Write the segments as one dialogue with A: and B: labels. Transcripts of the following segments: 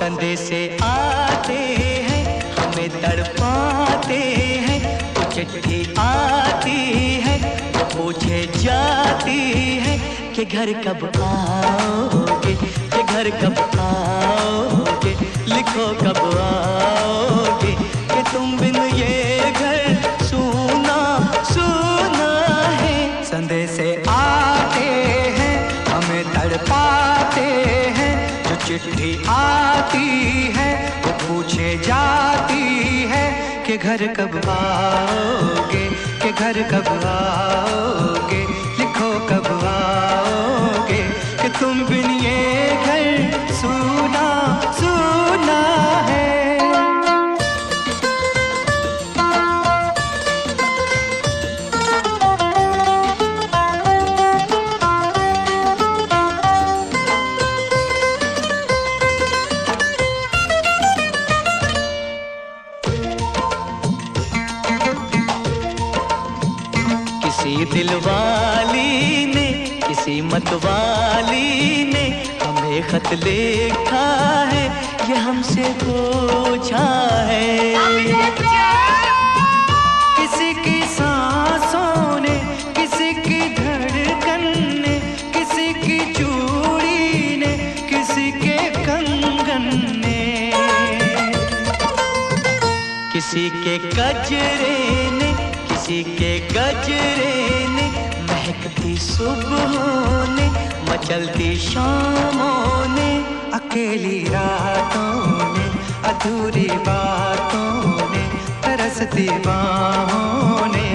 A: संदेशे आते हैं हमें तड़पाते हैं, वो चिट्ठी आती है वो पूछे जाती है कि घर कब आओगे, कि घर कब आओगे, लिखो कब आओगे, कि तुम बिन ये घर सूना सूना है। संदेशे आते हैं हमें तड़पाते हैं, जो चिट्ठी आती है वो पूछे जाती है कि घर कब आओगे, कि घर कब आओगे, लिखो कब आओगे, कि तुम बिन ये घर सूना सूना है। किसी दिलवाली ने किसी मतवाली ने हमें खत लिखा है, ये हमसे पूछा है। किसी की सांसों ने, किसी की धड़कन ने, किसी की चूड़ी ने, किसी के कंगन ने, किसी के गजरे ने, किसी के गजरे ने, महकती सुबहों ने, मचलती शामों ने, अकेली रातों ने, अधूरी बातों ने, तरसती बाहों ने,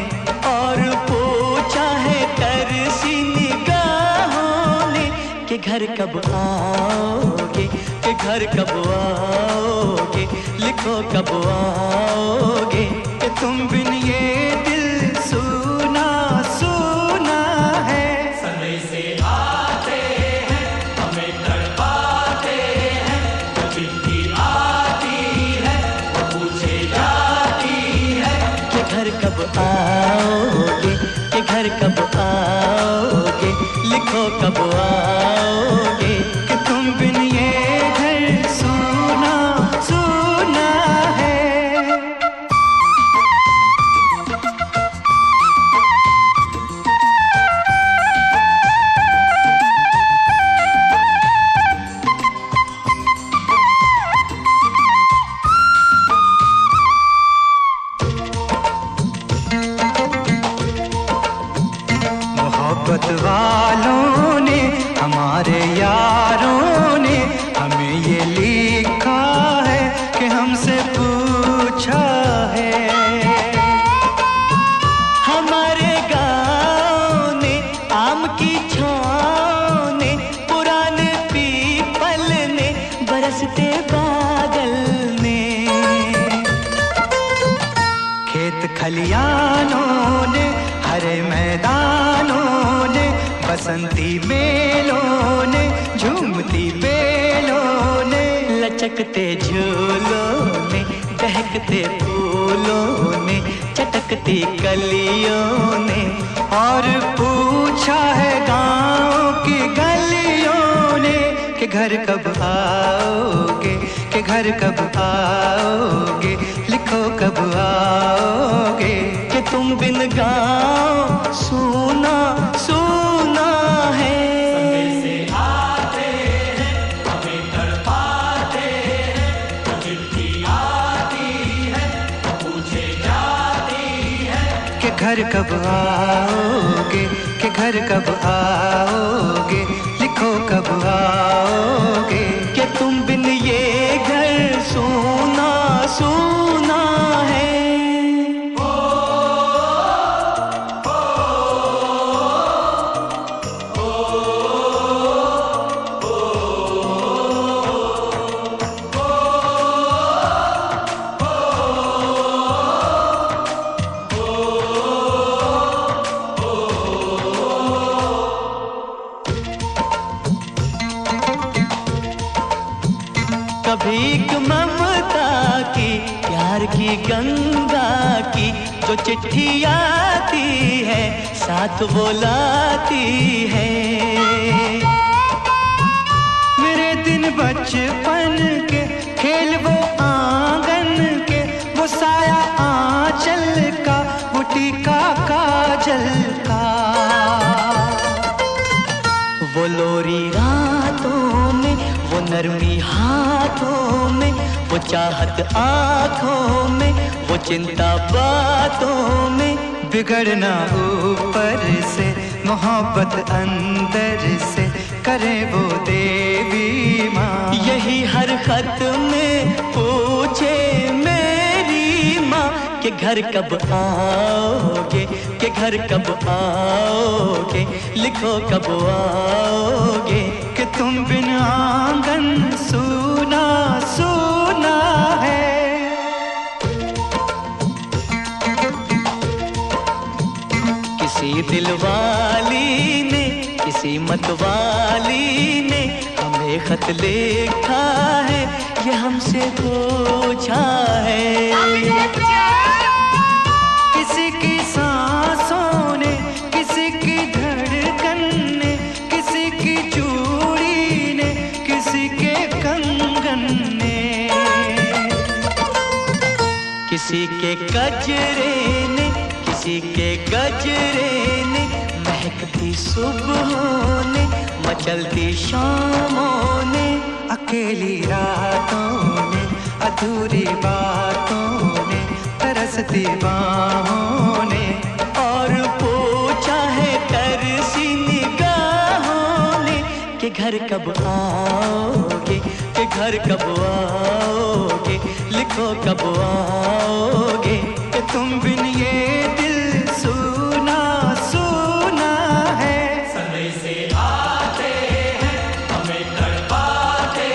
A: और पूछा है तरसी निगाहों ने कि घर कब आओगे, कि घर कब आओगे, लिखो कब आओगे, कि तुम बिन ये दिल सूना सूना है।
B: संदेशे आते हैं हमें तड़पाते हैं, जो चिट्ठी आती है वो पूछे जाती है
A: कि घर कब आओगे, कि घर कब आओगे, लिखो कब आओगे, कि तुम बिन ये घर सूना सूना है। मोहब्बत वालों ने, हमारे यारों ने हमें ये लिखा है कि हमसे पूछा है। हमारे गाँव ने, आम की छाँव ने, पुराने पीपल ने, बरसते बादल ने, खेत खलियानों ने, हरे मैदानों ने, बसंती मेलों ने, झूमती बेलों ने, लचकते झूलों ने, दहकते फूलों ने, चटकती कलियों ने, और पूछा है गाँव की गलियों ने कि घर कब आओगे, कि घर कब आओगे, लिखो कब आओगे, कि तुम बिन गाँव सूना सूना है।
B: संदेशे आते हैं हमें तड़पाते हैं, जो चिट्ठी आती है वो पूछे जाती है
A: कि घर कब आओगे, कि घर कब आओगे, लिखो कब आओगे, कि तुम बिन ये घर सूना सूना है। कभी एक ममता की, प्यार की गंगा की, जो चिट्ठी आती है साथ वो लाती है। मेरे दिन बचपन के खेल वो आंगन के, वो साया आंचल का, वो टीका काजल का। वो लोरी रातों में, वो नरमी हाथों में, वो चाहत आँखों में, वो चिंता बातों में। बिगड़ना ऊपर से, मोहब्बत अंदर से, करे वो देवी माँ। यही हर खत में पूछे मेरी माँ कि घर कब आओगे, कि घर कब आओगे, लिखो कब आओगे। कि तुम बिन आंगन सूना सूना है। किसी दिलवाली ने, किसी मतवाली ने हमें खत लिखा है, ये हमसे पूछा है। किसी की सांसों ने, किसी की धड़कन ने, किसी की चूड़ी ने, किसी के कंगन ने, किसी के गजरे ने, किसी के गजरे ने, महकती सुबहों ने, मचलती शामों ने, अकेली रातों ने, अधूरी बातों ने, तरसती बाहों ने, और पूछा है तरसी निगाहों ने कि घर कब आओगे, कि घर कब आओगे, लिखो कब आओगे। कि तुम बिन ये दिल सूना सूना है।
B: समय से आते हैं, हमें तड़पाते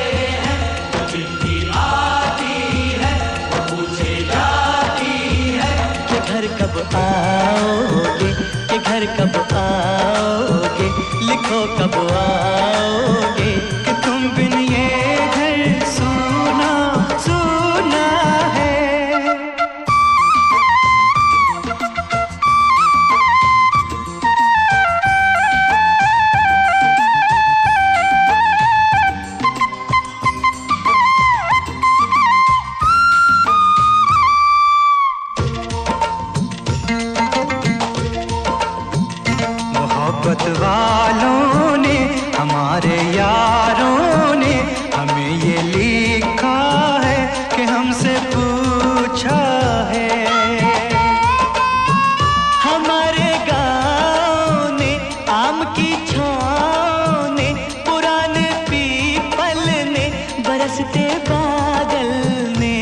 B: हैं, जो चिट्ठी आती है वो पूछे जाती है
A: कि घर कब आओगे, कि घर कब आओगे, लिखो कब आओगे। कि तुम बिन ये घर सूना सूना है। मोहब्बत वालों ने, हमारे यारों ने हमें ये लिखा है कि हमसे पूछा है। हमारे गाँव ने, आम की छाँव ने, पुराने पीपल ने, बरसते बादल ने,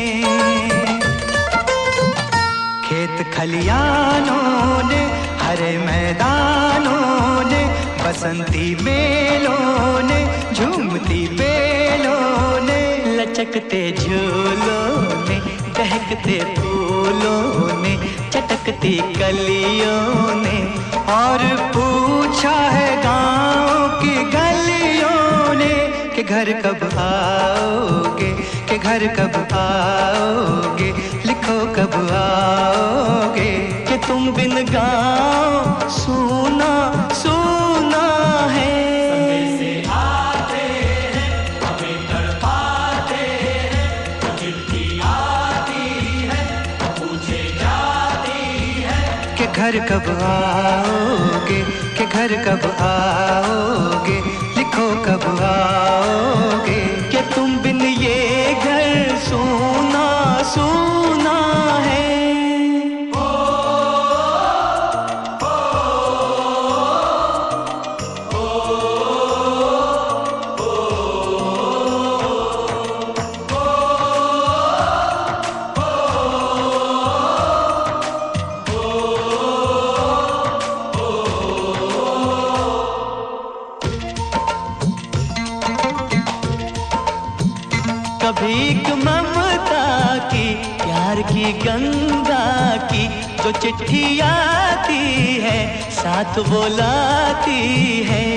A: खेत खलियानों ने, हरे मैदानों ने, बसंती मेलों ने, झूमती बेलों ने, लचकते झूलों ने, दहकते फूलों ने, चटकती कलियों ने, और पूछा है गाँव की गलियों ने कि घर कब आओगे, कि घर कब आओगे, लिखो कब आओगे। कि तुम बिन गाँव सूना सूना है।
B: समय से आते हैं, हमें तड़पाते हैं, जो चिट्ठी आती है वो पूछे जाती है
A: कि घर कब आओगे, कि घर कब आओगे, लिखो कब आओगे। कि तुम बिन ये घर सूना सूना है। कभी एक ममता की, प्यार की गंगा की, जो चिट्ठी आती है साथ वो लाती है।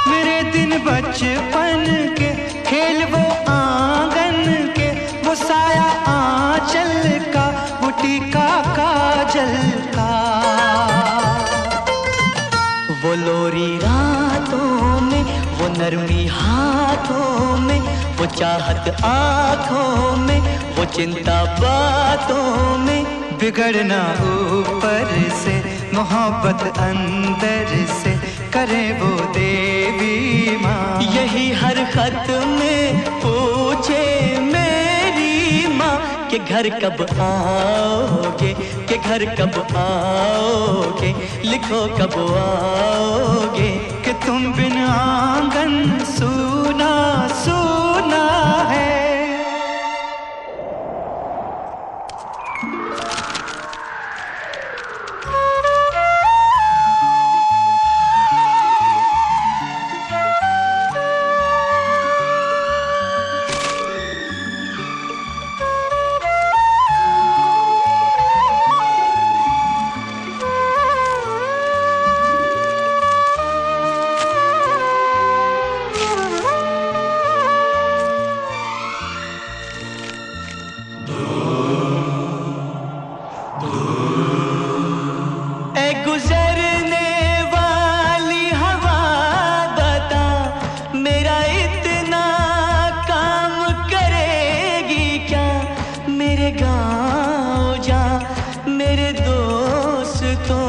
A: मेरे दिन बचपन के, खेल वो आंगन के, वो साया आंचल का, वो टीका काजल का। वो लोरी रातों में, वो नरमी हाथ हाथों में, वो चाहत आँखों में, वो चिंता बातों में। बिगड़ना ऊपर से, मोहब्बत अंदर से, करे वो देवी माँ। यही हर खत में पूछे मेरी माँ कि घर कब आओगे, कि घर कब आओगे, लिखो कब आओगे। कि तुम बिन आंगन सूना सूना है। गुजरने वाली हवा बता, मेरा इतना काम करेगी क्या। मेरे गाँव जा, मेरे दोस्तों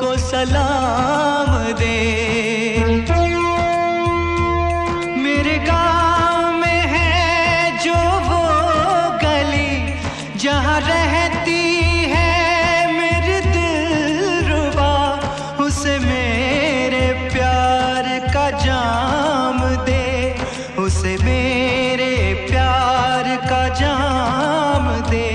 A: को सलाम दे। मेरे गाँव में है जो वो गली जहाँ रहती जाम दे, उसे मेरे प्यार का जाम दे।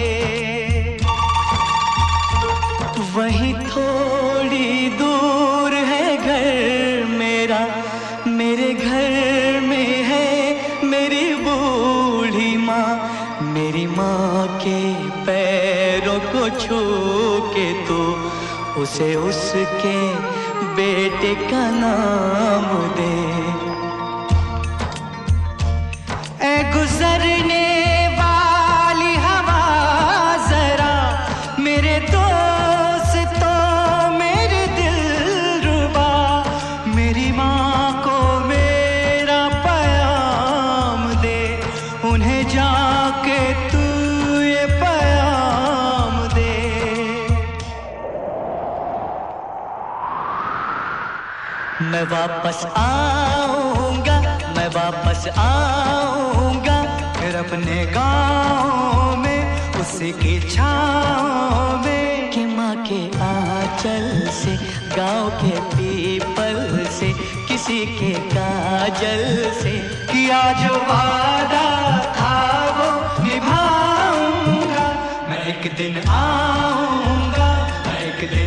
A: वहीं थोड़ी दूर है घर मेरा, मेरे घर में है मेरी बूढ़ी माँ। मेरी माँ के पैरों को छू के तो उसे उसके बेटे का नाम दे। ए गुजरने वाली हवा जरा, मेरे दोस्तों मेरे दिलरुबा, मेरी माँ को मेरा पैगाम दे। उन्हें जाके तू ये पैगाम दे। मैं वापस आऊंगा, मैं वापस आऊंगा, फिर अपने गाँव में उसी की छाँव में। कि माँ के आंचल से, गाँव के पीपल से, किसी के काजल से, किया जो वादा था वो निभाऊंगा। मैं एक दिन आऊंगा, मैं एक दिन